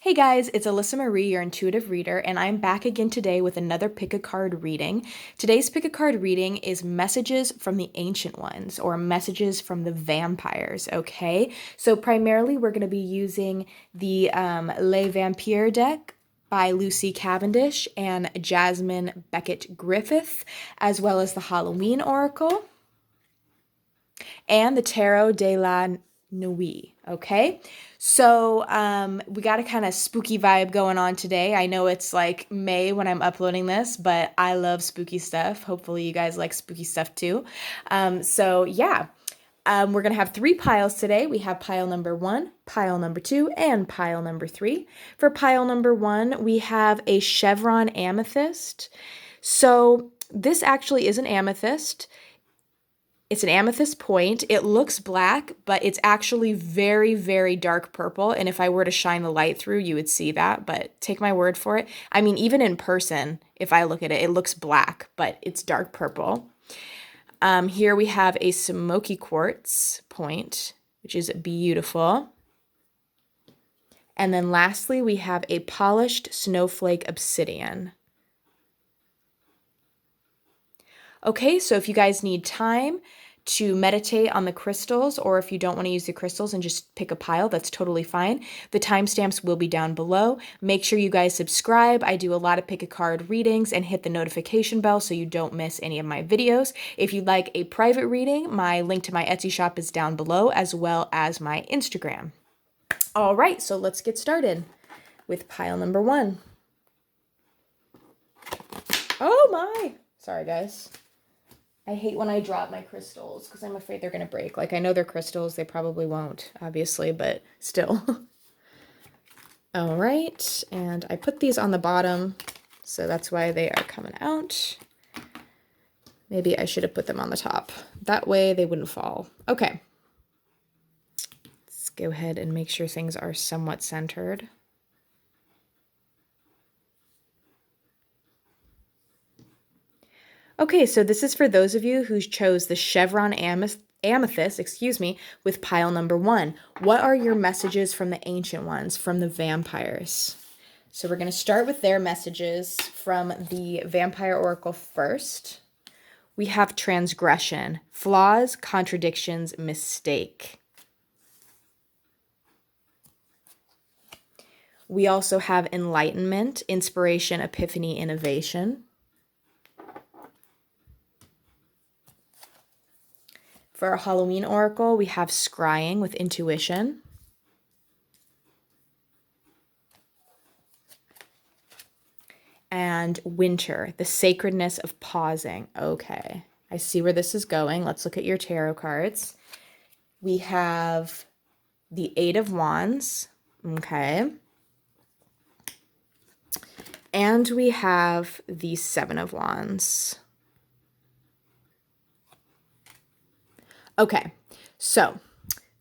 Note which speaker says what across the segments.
Speaker 1: Hey guys, it's Alyssa Marie, your intuitive reader, and I'm back again today with another pick a card reading. Today's pick a card reading is messages from the ancient ones or messages from the vampires, okay? So primarily we're going to be using the Les Vampires deck by Lucy Cavendish and Jasmine Beckett Griffith, as well as the Halloween Oracle and the Tarot de la Nuit, okay? So we got a kind of spooky vibe going on today. I know it's like May when I'm uploading this, but I love spooky stuff. Hopefully you guys like spooky stuff too. We're going to have 3 piles today. We have pile number 1, pile number 2, and pile number 3. For pile number 1, we have a chevron amethyst. So this actually is an amethyst. It's an amethyst point. It looks black, but it's actually very, very dark purple. And if I were to shine the light through, you would see that, but take my word for it. I mean, even in person, if I look at it, it looks black, but it's dark purple. Here we have a smoky quartz point, which is beautiful. And then lastly, we have a polished snowflake obsidian. Okay, so if you guys need time to meditate on the crystals, or if you don't want to use the crystals and just pick a pile, that's totally fine. The timestamps will be down below. Make sure you guys subscribe. I do a lot of pick a card readings, and hit the notification bell so you don't miss any of my videos. If you'd like a private reading, my link to my Etsy shop is down below, as well as my Instagram. All right, so let's get started with pile number 1. Oh my! Sorry, guys. I hate when I drop my crystals because I'm afraid they're going to break. Like, I know they're crystals. They probably won't, obviously, but still. All right. And I put these on the bottom, so that's why they are coming out. Maybe I should have put them on the top. That way they wouldn't fall. Okay. Let's go ahead and make sure things are somewhat centered. Okay, so this is for those of you who chose the chevron amethyst, with pile number 1. What are your messages from the ancient ones, from the vampires? So we're going to start with their messages from the Vampire Oracle first. We have transgression, flaws, contradictions, mistake. We also have enlightenment, inspiration, epiphany, innovation. For our Halloween Oracle, we have scrying with intuition. And winter, the sacredness of pausing. Okay, I see where this is going. Let's look at your tarot cards. We have the 8 of Wands. Okay. And we have the 7 of Wands. Okay, so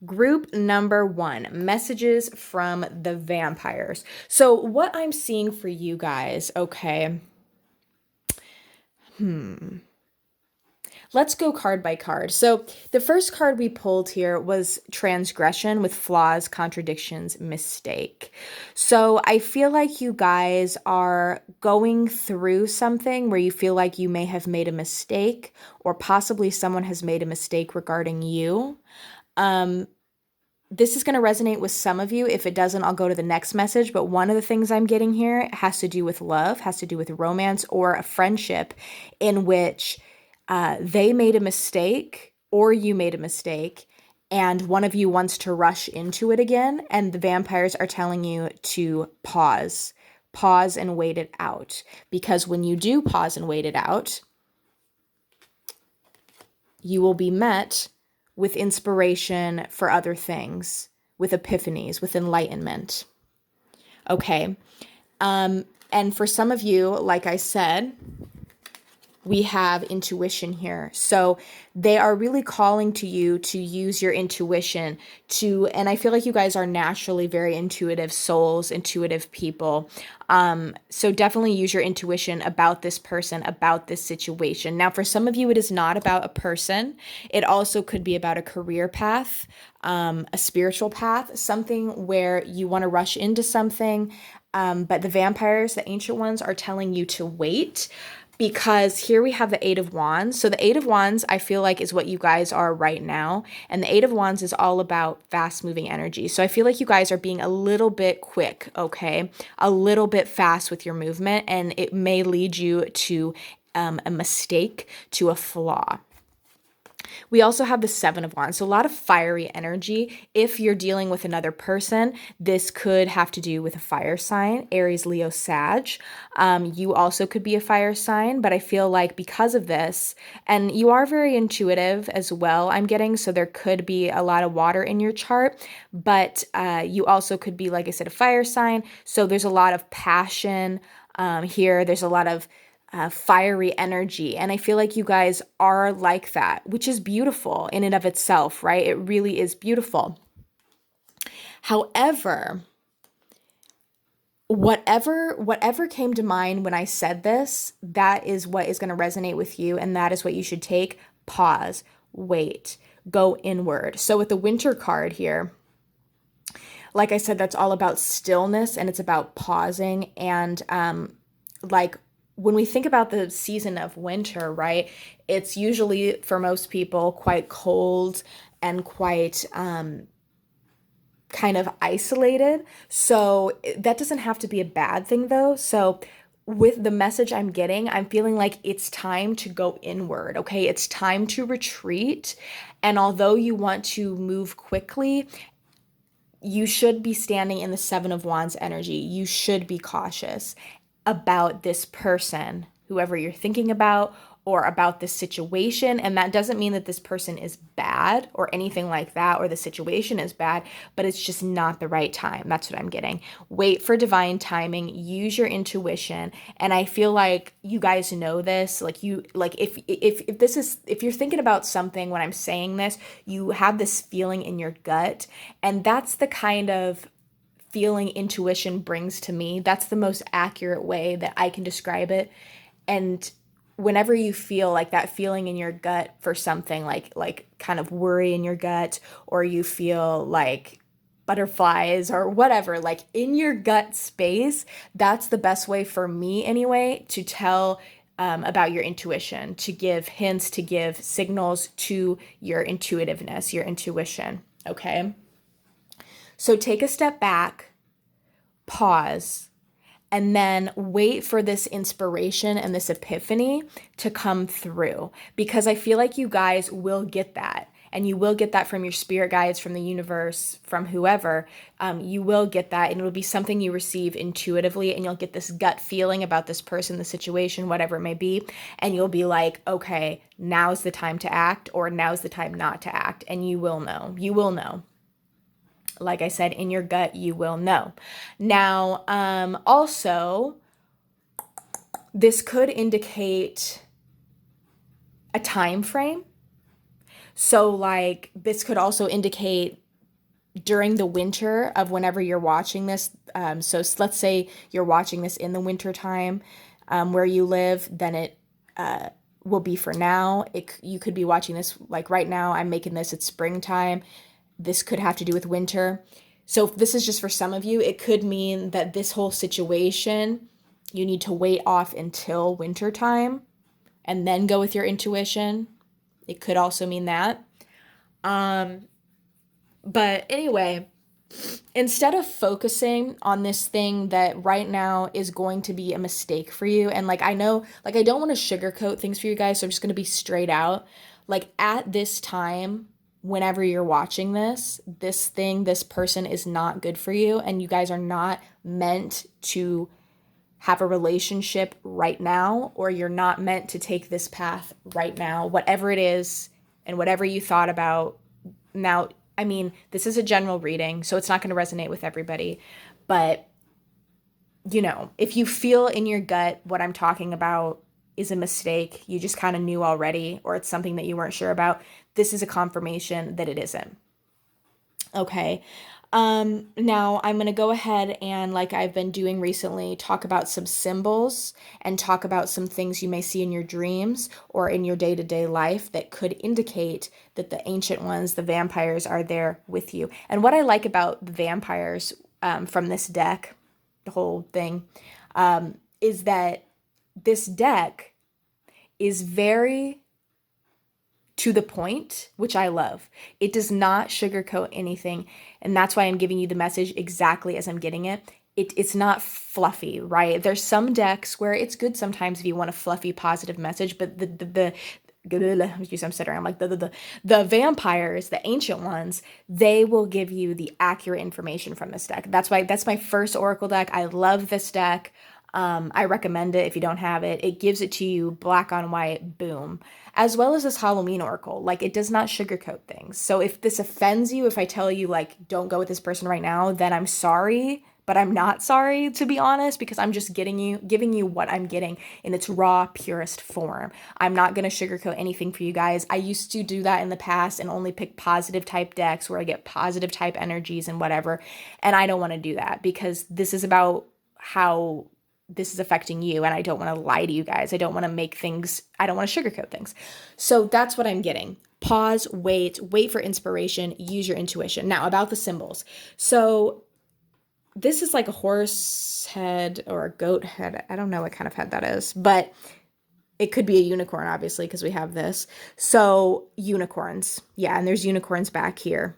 Speaker 1: group number 1, messages from the vampires. So what I'm seeing for you guys, okay, let's go card by card. So the first card we pulled here was transgression with flaws, contradictions, mistake. So I feel like you guys are going through something where you feel like you may have made a mistake, or possibly someone has made a mistake regarding you. This is going to resonate with some of you. If it doesn't, I'll go to the next message. But one of the things I'm getting here has to do with love, has to do with romance, or a friendship in which they made a mistake or you made a mistake, and one of you wants to rush into it again, and the vampires are telling you to pause and wait it out. Because when you do pause and wait it out, you will be met with inspiration for other things, with epiphanies, with enlightenment. Okay. And for some of you, like I said, we have intuition here. So they are really calling to you to use your intuition and I feel like you guys are naturally very intuitive souls, intuitive people. So definitely use your intuition about this person, about this situation. Now, for some of you, it is not about a person. It also could be about a career path, a spiritual path, something where you want to rush into something. But the vampires, the ancient ones, are telling you to wait, because here we have the Eight of Wands. So the Eight of Wands, I feel like, is what you guys are right now. And the Eight of Wands is all about fast moving energy. So I feel like you guys are being a little bit quick, okay? A little bit fast with your movement, and it may lead you to a mistake, to a flaw. We also have the Seven of Wands, so a lot of fiery energy. If you're dealing with another person, this could have to do with a fire sign, Aries, Leo, Sag. You also could be a fire sign, but I feel like because of this, and you are very intuitive as well, I'm getting, so there could be a lot of water in your chart, but you also could be, like I said, a fire sign, so there's a lot of passion here. There's a lot of fiery energy. And I feel like you guys are like that, which is beautiful in and of itself, right? It really is beautiful. However, whatever came to mind when I said this, that is what is going to resonate with you, and that is what you should take. Pause, wait, go inward. So with the Winter card here, like I said, that's all about stillness, and it's about pausing. And like when we think about the season of winter, right, it's usually for most people quite cold and quite kind of isolated. So that doesn't have to be a bad thing though. So with the message I'm getting, I'm feeling like it's time to go inward, okay? It's time to retreat. And although you want to move quickly, you should be standing in the Seven of Wands energy. You should be cautious about this person, whoever you're thinking about, or about this situation. And that doesn't mean that this person is bad or anything like that, or the situation is bad, but it's just not the right time. That's what I'm getting. Wait for divine timing, use your intuition. And I feel like you guys know this. Like if you're thinking about something when I'm saying this, you have this feeling in your gut. And that's the kind of feeling intuition brings to me. That's the most accurate way that I can describe it. And whenever you feel like that feeling in your gut for something, like kind of worry in your gut, or you feel like butterflies or whatever, like in your gut space, that's the best way for me anyway to tell about your intuition, to give hints, to give signals to your intuitiveness, your intuition. Okay. So take a step back, pause, and then wait for this inspiration and this epiphany to come through, because I feel like you guys will get that. And you will get that from your spirit guides, from the universe, from whoever. You will get that, and it'll be something you receive intuitively, and you'll get this gut feeling about this person, the situation, whatever it may be. And you'll be like, okay, now's the time to act, or now's the time not to act. And you will know. You will know. Like I said, in your gut, you will know. Now, also, this could indicate a time frame. So, like, this could also indicate during the winter of whenever you're watching this. So let's say you're watching this in the winter time where you live, then it will be for now. You could be watching this like right now. I'm making this, it's springtime. This could have to do with winter. So if this is just for some of you, it could mean that this whole situation, you need to wait off until winter time and then go with your intuition. It could also mean that. But anyway, instead of focusing on this thing that right now is going to be a mistake for you, and like I know, like I don't want to sugarcoat things for you guys, so I'm just going to be straight out. Like at this time, whenever you're watching this thing, this person is not good for you, and you guys are not meant to have a relationship right now, or you're not meant to take this path right now, whatever it is, and whatever you thought about. Now, I mean, this is a general reading, so it's not going to resonate with everybody, but you know, if you feel in your gut what I'm talking about is a mistake, you just kind of knew already, or it's something that you weren't sure about, this is a confirmation that it isn't. Okay. Now I'm going to go ahead and, like I've been doing recently, talk about some symbols and talk about some things you may see in your dreams or in your day-to-day life that could indicate that the ancient ones, the vampires, are there with you. And what I like about the vampires from this deck, the whole thing, is that this deck is very to the point, which I love. It does not sugarcoat anything, and that's why I'm giving you the message exactly as I'm getting it. It's not fluffy, right? There's some decks where it's good sometimes if you want a fluffy, positive message, but I'm stuttering. I'm like the vampires, the ancient ones, they will give you the accurate information from this deck. That's my first oracle deck. I love this deck. I recommend it if you don't have it. It gives it to you black on white, boom. As well as this Halloween oracle. Like, it does not sugarcoat things. So if this offends you, if I tell you, like, don't go with this person right now, then I'm sorry. But I'm not sorry, to be honest, because I'm just giving you what I'm getting in its raw, purest form. I'm not going to sugarcoat anything for you guys. I used to do that in the past and only pick positive type decks where I get positive type energies and whatever. And I don't want to do that because this is about how this is affecting you, and I don't want to lie to you guys. I don't want to sugarcoat things. So that's what I'm getting. Pause, wait for inspiration, use your intuition. Now, about the symbols. So this is like a horse head or a goat head. I don't know what kind of head that is, but it could be a unicorn, obviously, because we have this. So unicorns. Yeah, and there's unicorns back here.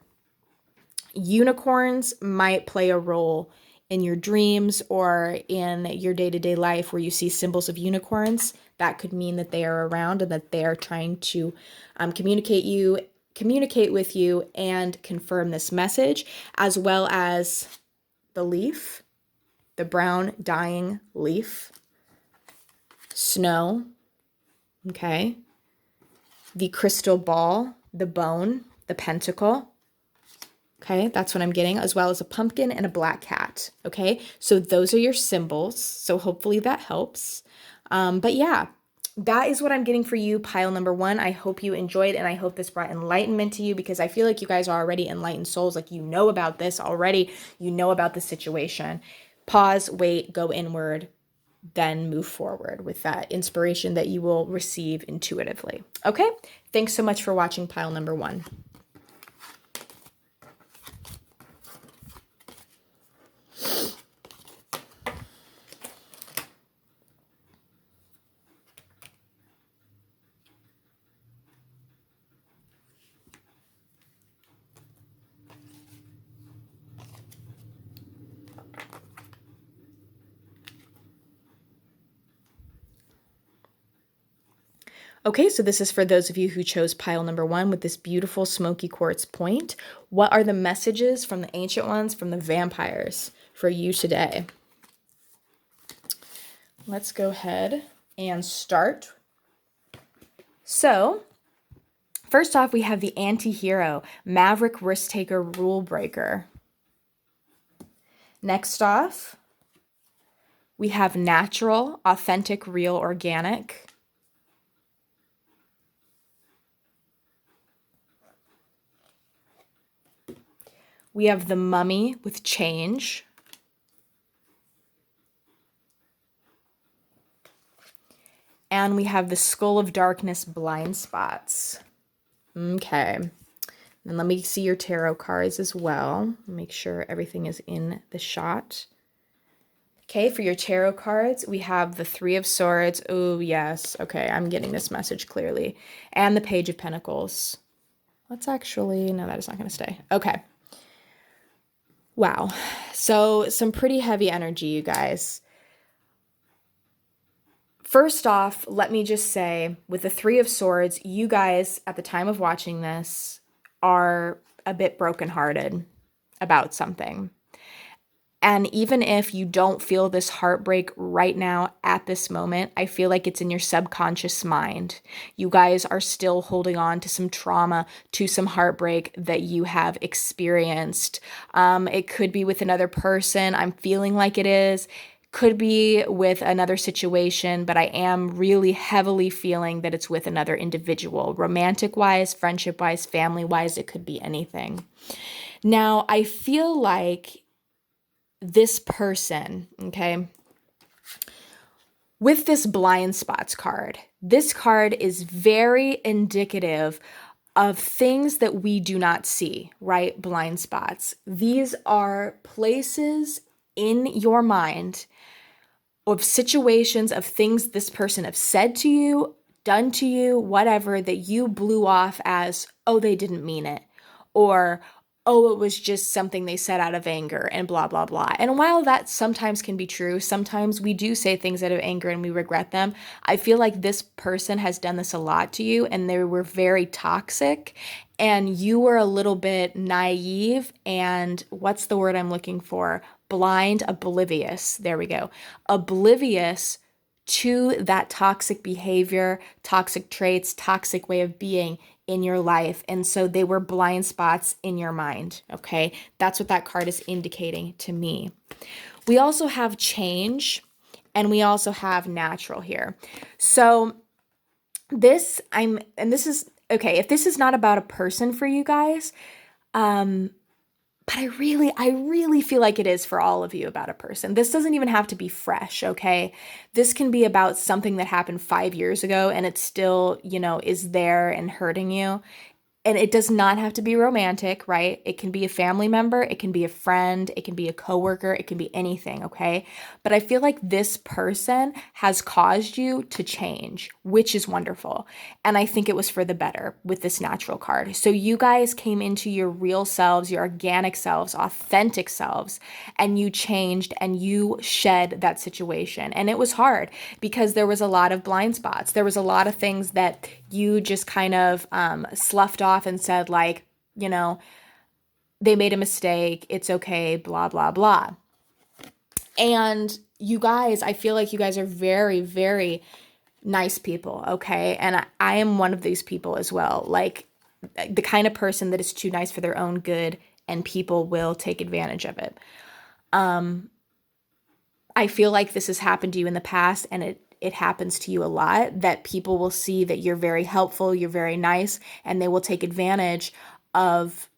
Speaker 1: Unicorns might play a role in your dreams or in your day-to-day life where you see symbols of unicorns. That could mean that they are around and that they are trying to communicate with you and confirm this message, as well as the leaf, the brown dying leaf, snow, okay, the crystal ball, the bone, the pentacle. Okay, that's what I'm getting, as well as a pumpkin and a black cat. Okay, so those are your symbols. So hopefully that helps. But yeah, that is what I'm getting for you, pile number 1. I hope you enjoyed, and I hope this brought enlightenment to you, because I feel like you guys are already enlightened souls. Like, you know about this already. You know about the situation. Pause, wait, go inward, then move forward with that inspiration that you will receive intuitively. Okay, thanks so much for watching pile number 1. Okay, so this is for those of you who chose pile number 1 with this beautiful smoky quartz point. What are the messages from the ancient ones, from the vampires, for you today? Let's go ahead and start. So, first off, we have the anti-hero, maverick, risk taker, rule breaker. Next off, we have natural, authentic, real, organic. We have the mummy with change. And we have the skull of darkness, blind spots. Okay. And let me see your tarot cards as well. Make sure everything is in the shot. Okay, for your tarot cards, we have the 3 of Swords. Oh, yes. Okay, I'm getting this message clearly. And the Page of Pentacles. Let's actually... No, that is not going to stay. Okay. Wow. So some pretty heavy energy, you guys. First off, let me just say, with the 3 of Swords, you guys, at the time of watching this, are a bit brokenhearted about something. And even if you don't feel this heartbreak right now at this moment, I feel like it's in your subconscious mind. You guys are still holding on to some trauma, to some heartbreak that you have experienced. It could be with another person. I'm feeling like it is. Could be with another situation, but I am really heavily feeling that it's with another individual, romantic wise, friendship wise, family wise. It could be anything. Now, I feel like this person, okay, with this blind spots card, this card is very indicative of things that we do not see, right? Blind spots. These are places in your mind of situations, of things this person have said to you, done to you, whatever, that you blew off as, oh, they didn't mean it, or oh, it was just something they said out of anger and blah, blah, blah. And while that sometimes can be true, sometimes we do say things out of anger and we regret them. I feel like this person has done this a lot to you and they were very toxic and you were a little bit naive and what's the word I'm looking for? Blind, oblivious. There we go. Oblivious to that toxic behavior, toxic traits, toxic way of being in your life. And so they were blind spots in your mind. Okay. That's what that card is indicating to me. We also have change and we also have natural here. So this is okay. If this is not about a person for you guys, but I really feel like it is for all of you about a person. This doesn't even have to be fresh, okay? This can be about something that happened 5 years ago and it still, is there and hurting you. And it does not have to be romantic, right? It can be a family member, it can be a friend, it can be a coworker, it can be anything, okay? But I feel like this person has caused you to change, which is wonderful. And I think it was for the better with this natural card. So you guys came into your real selves, your organic selves, authentic selves, and you changed and you shed that situation. And it was hard because there was a lot of blind spots. There was a lot of things that you just kind of sloughed off and said like, they made a mistake, it's okay, blah, blah, blah. And you guys, I feel like you guys are very, very nice people, okay? And I am one of these people as well. Like the kind of person that is too nice for their own good and people will take advantage of it. I feel like this has happened to you in the past and it happens to you a lot, that people will see that you're very helpful, you're very nice, and they will take advantage of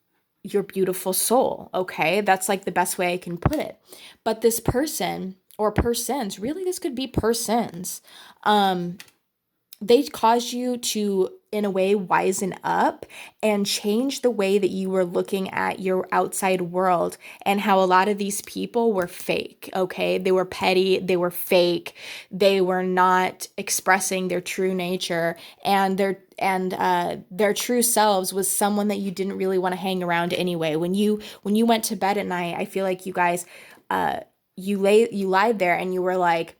Speaker 1: your beautiful soul, okay? That's like the best way I can put it. But this person or persons, really this could be persons, they caused you to, in a way, wisen up and change the way that you were looking at your outside world and how a lot of these people were fake, okay? They were petty, they were fake, they were not expressing their true nature, and their true selves was someone that you didn't really want to hang around anyway. When you went to bed at night, I feel like you guys, you lied there and you were like,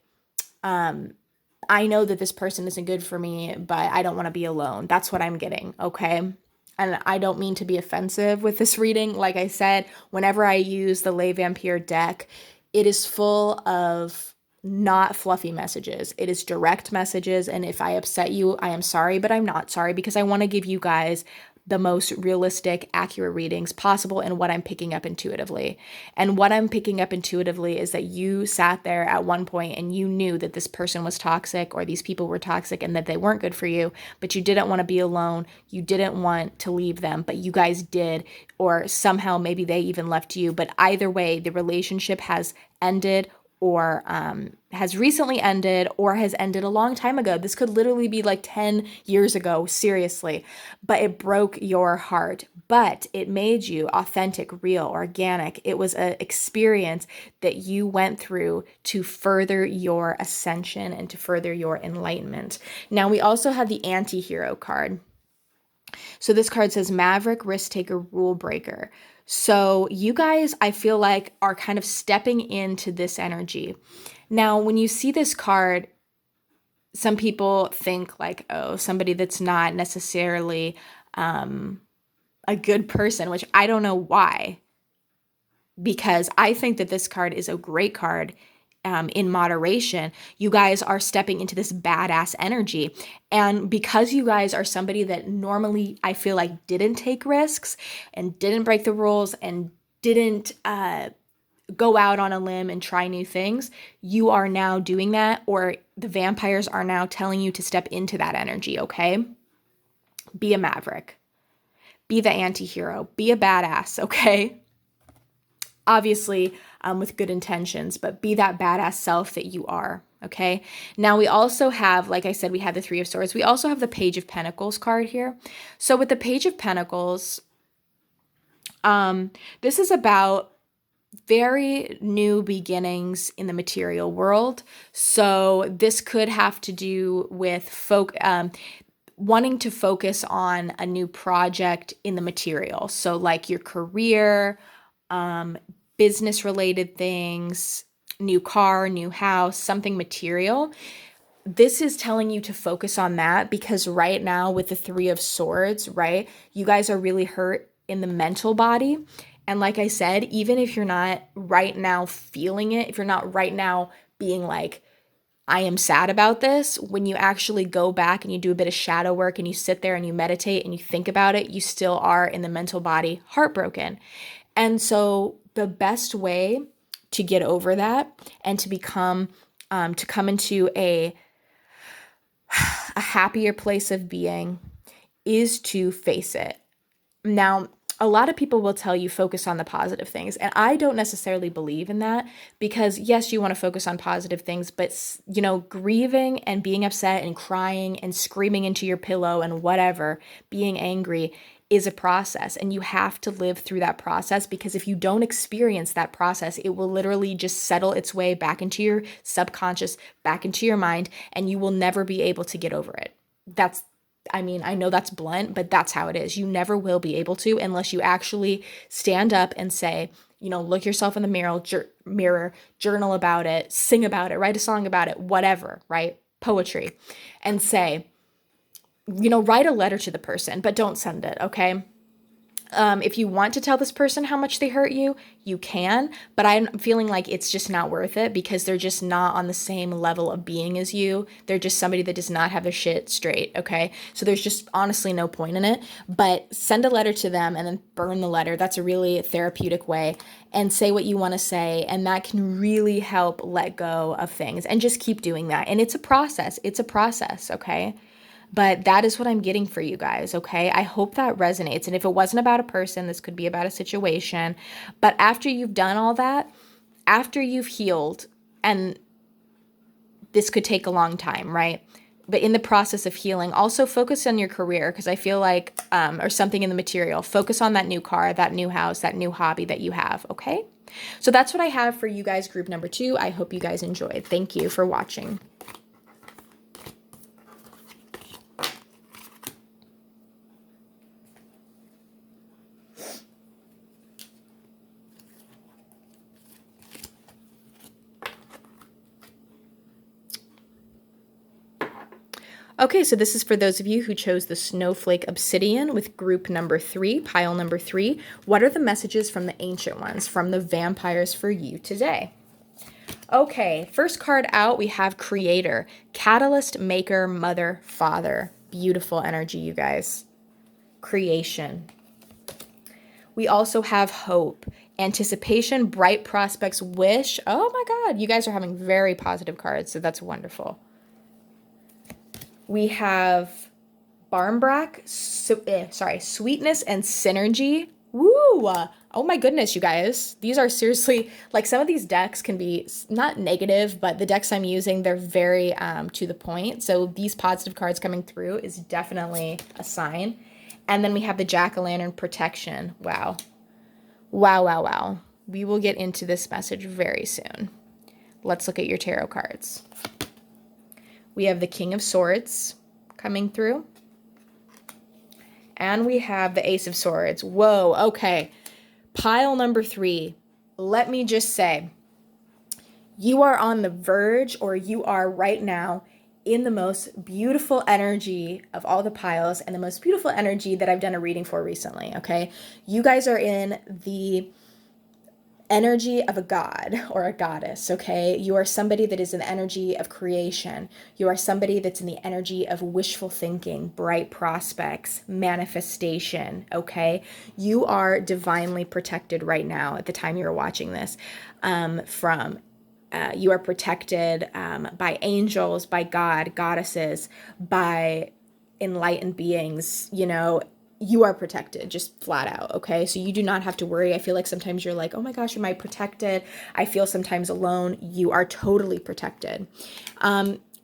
Speaker 1: I know that this person isn't good for me, but I don't want to be alone. That's what I'm getting, okay? And I don't mean to be offensive with this reading. Like I said, whenever I use the Lay Vampire deck, it is full of not fluffy messages. It is direct messages. And if I upset you, I am sorry, but I'm not sorry because I want to give you guys the most realistic, accurate readings possible and what I'm picking up intuitively. And what I'm picking up intuitively is that you sat there at one point and you knew that this person was toxic or these people were toxic and that they weren't good for you, but you didn't want to be alone. You didn't want to leave them, but you guys did, or somehow maybe they even left you. But either way, the relationship has ended or has recently ended or has ended a long time ago. This could literally be like 10 years ago, seriously. But it broke your heart. But it made you authentic, real, organic. It was an experience that you went through to further your ascension and to further your enlightenment. Now, we also have the anti-hero card. So this card says Maverick, Risk Taker, Rule Breaker. So you guys, I feel like, are kind of stepping into this energy. Now, when you see this card, some people think like, oh, somebody that's not necessarily a good person, which I don't know why. Because I think that this card is a great card in moderation. You guys are stepping into this badass energy. And because you guys are somebody that normally I feel like didn't take risks and didn't break the rules and didn't go out on a limb and try new things, you are now doing that, or the vampires are now telling you to step into that energy, okay? Be a maverick. Be the anti-hero. Be a badass, okay? Obviously, with good intentions, but be that badass self that you are, okay? Now, we also have, like I said, we have the Three of Swords. We also have the Page of Pentacles card here. So with the Page of Pentacles, this is about very new beginnings in the material world. So this could have to do with wanting to focus on a new project in the material. So like your career, business related things, new car, new house, something material. This is telling you to focus on that because right now with the Three of Swords, right, you guys are really hurt in the mental body. And like I said, even if you're not right now feeling it, if you're not right now being like, I am sad about this, when you actually go back and you do a bit of shadow work and you sit there and you meditate and you think about it, you still are in the mental body heartbroken. And so the best way to get over that and to become, to come into a happier place of being is to face it. Now, a lot of people will tell you focus on the positive things, and I don't necessarily believe in that because yes, you want to focus on positive things, but you know, grieving and being upset and crying and screaming into your pillow and whatever, being angry is a process, and you have to live through that process because if you don't experience that process, it will literally just settle its way back into your subconscious, back into your mind, and you will never be able to get over it. I know that's blunt, but that's how it is. You never will be able to unless you actually stand up and say, you know, look yourself in the mirror, journal about it, sing about it, write a song about it, whatever, right? Poetry. And say, you know, write a letter to the person, but don't send it, okay? If you want to tell this person how much they hurt you, you can, but I'm feeling like it's just not worth it because they're just not on the same level of being as you. They're just somebody that does not have their shit straight, okay? So there's just honestly no point in it, but send a letter to them and then burn the letter. That's a really therapeutic way, and say what you want to say, and that can really help let go of things, and just keep doing that. And it's a process, okay? But that is what I'm getting for you guys, okay? I hope that resonates. And if it wasn't about a person, this could be about a situation. But after you've done all that, after you've healed, and this could take a long time, right? But in the process of healing, also focus on your career because I feel like, or something in the material, focus on that new car, that new house, that new hobby that you have, okay? So that's what I have for you guys, group number 2. I hope you guys enjoyed. Thank you for watching. Okay, so this is for those of you who chose the Snowflake Obsidian with group number 3, pile number 3. What are the messages from the Ancient Ones, from the vampires for you today? Okay, first card out, we have Creator, Catalyst, Maker, Mother, Father. Beautiful energy, you guys. Creation. We also have Hope, Anticipation, Bright Prospects, Wish. Oh my God, you guys are having very positive cards, so that's wonderful. We have Barmbrack, Sweetness and Synergy. Woo! Oh my goodness, you guys. These are seriously, like, some of these decks can be not negative, but the decks I'm using, they're very to the point. So these positive cards coming through is definitely a sign. And then we have the Jack-o'-lantern Protection. Wow. Wow, wow, wow. We will get into this message very soon. Let's look at your tarot cards. We have the King of Swords coming through. And we have the Ace of Swords. Whoa, okay. Pile number 3. Let me just say, you are on the verge, or you are right now in the most beautiful energy of all the piles, and the most beautiful energy that I've done a reading for recently, okay? You guys are in the energy of a god or a goddess, okay? You are somebody that is in the energy of creation. You are somebody that's in the energy of wishful thinking, bright prospects, manifestation, okay? You are divinely protected right now at the time you're watching this you are protected by angels, by God, goddesses, by enlightened beings, you are protected just flat out, okay? So you do not have to worry. I feel like sometimes you're like, oh my gosh, am I protected? I feel sometimes alone. You are totally protected.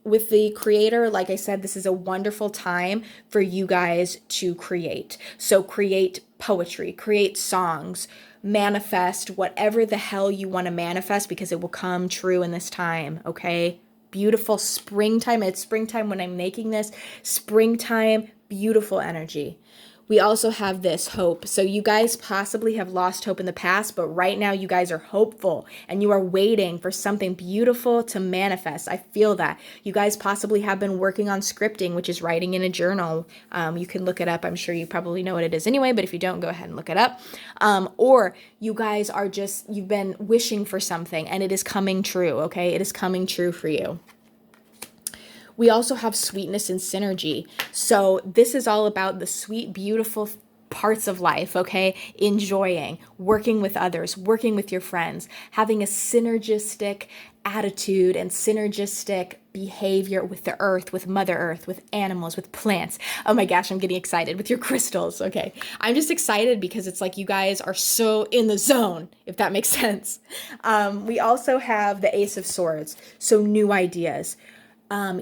Speaker 1: With the creator, like I said, this is a wonderful time for you guys to create. So create poetry, create songs, manifest whatever the hell you want to manifest because it will come true in this time, okay? Beautiful springtime. It's springtime when I'm making this. Springtime, beautiful energy. We also have this hope. So you guys possibly have lost hope in the past, but right now you guys are hopeful and you are waiting for something beautiful to manifest. I feel that. You guys possibly have been working on scripting, which is writing in a journal. You can look it up. I'm sure you probably know what it is anyway, but if you don't, go ahead and look it up. Or you guys are you've been wishing for something and it is coming true, okay? It is coming true for you. We also have sweetness and synergy. So this is all about the sweet, beautiful parts of life, okay? Enjoying, working with others, working with your friends, having a synergistic attitude and synergistic behavior with the earth, with Mother Earth, with animals, with plants. Oh my gosh, I'm getting excited with your crystals. Okay. I'm just excited because it's like you guys are so in the zone, if that makes sense. We also have the Ace of Swords. So new ideas.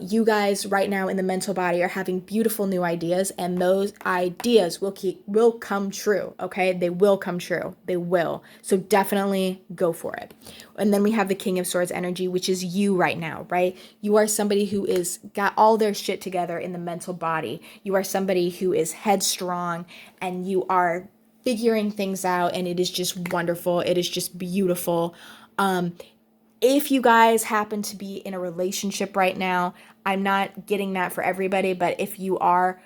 Speaker 1: You guys right now in the mental body are having beautiful new ideas, and those ideas will come true, okay? They will come true. They will. So definitely go for it. And then we have the King of Swords energy, which is you right now, right? You are somebody who is got all their shit together in the mental body. You are somebody who is headstrong and you are figuring things out, and it is just wonderful. It is just beautiful. If you guys happen to be in a relationship right now, I'm not getting that for everybody, but if you are,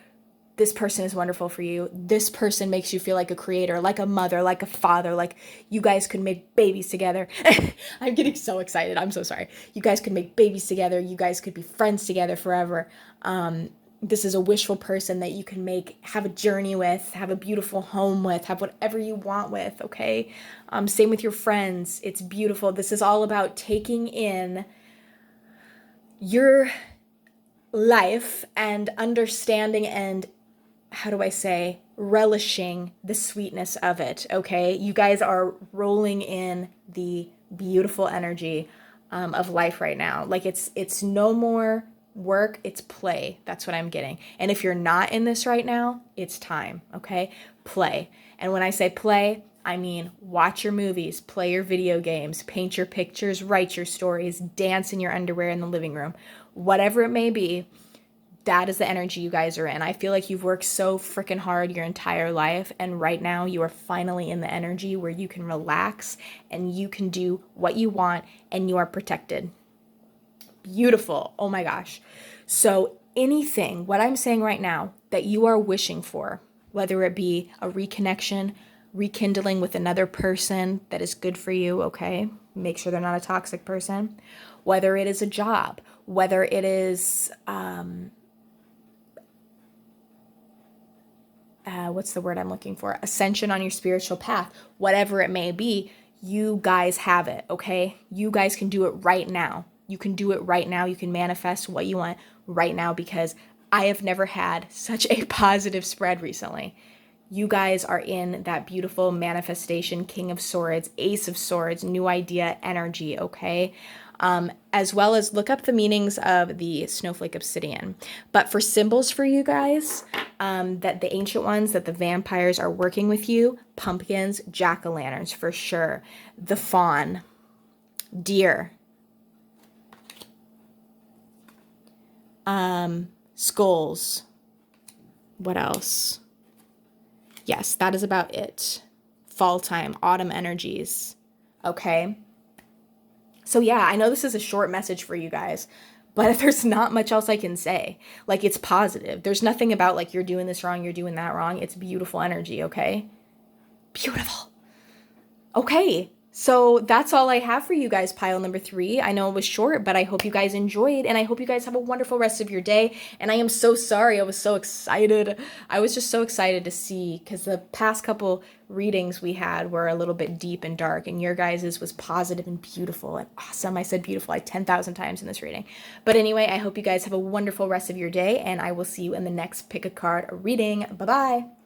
Speaker 1: this person is wonderful for you. This person makes you feel like a creator, like a mother, like a father, like you guys could make babies together. I'm getting so excited. I'm so sorry. You guys could make babies together. You guys could be friends together forever. This is a wishful person that you can have a journey with, have a beautiful home with, have whatever you want with, okay? Same with your friends. It's beautiful. This is all about taking in your life and understanding and, how do I say, relishing the sweetness of it, okay? You guys are rolling in the beautiful energy of life right now. Like it's no more work, it's play. That's what I'm getting. And if you're not in this right now, it's time, okay? Play. And when I say play, I mean watch your movies, play your video games, paint your pictures, write your stories, dance in your underwear in the living room. Whatever it may be, that is the energy you guys are in. I feel like you've worked so freaking hard your entire life, and right now you are finally in the energy where you can relax and you can do what you want and you are protected. Beautiful. Oh my gosh. So anything, what I'm saying right now, that you are wishing for, whether it be a reconnection, rekindling with another person that is good for you, okay? Make sure they're not a toxic person. Whether it is a job, whether it is, what's the word I'm looking for? Ascension on your spiritual path, whatever it may be, you guys have it, okay? You guys can do it right now. You can do it right now. You can manifest what you want right now because I have never had such a positive spread recently. You guys are in that beautiful manifestation, King of Swords, Ace of Swords, new idea energy, okay? As well as look up the meanings of the snowflake obsidian. But for symbols for you guys, that the ancient ones, that the vampires are working with you, pumpkins, jack-o'-lanterns for sure, the fawn, deer, skulls. What else? Yes, that is about it. Fall time, autumn energies. Okay. So yeah, I know this is a short message for you guys, but there's not much else I can say. Like, it's positive. There's nothing about like, you're doing this wrong, you're doing that wrong. It's beautiful energy, okay? Beautiful. Okay. So that's all I have for you guys, pile number 3. I know it was short, but I hope you guys enjoyed, and I hope you guys have a wonderful rest of your day. And I am so sorry. I was so excited. I was just so excited to see, because the past couple readings we had were a little bit deep and dark, and your guys's was positive and beautiful and awesome. I said beautiful like 10,000 times in this reading. But anyway, I hope you guys have a wonderful rest of your day, and I will see you in the next Pick a Card reading. Bye-bye.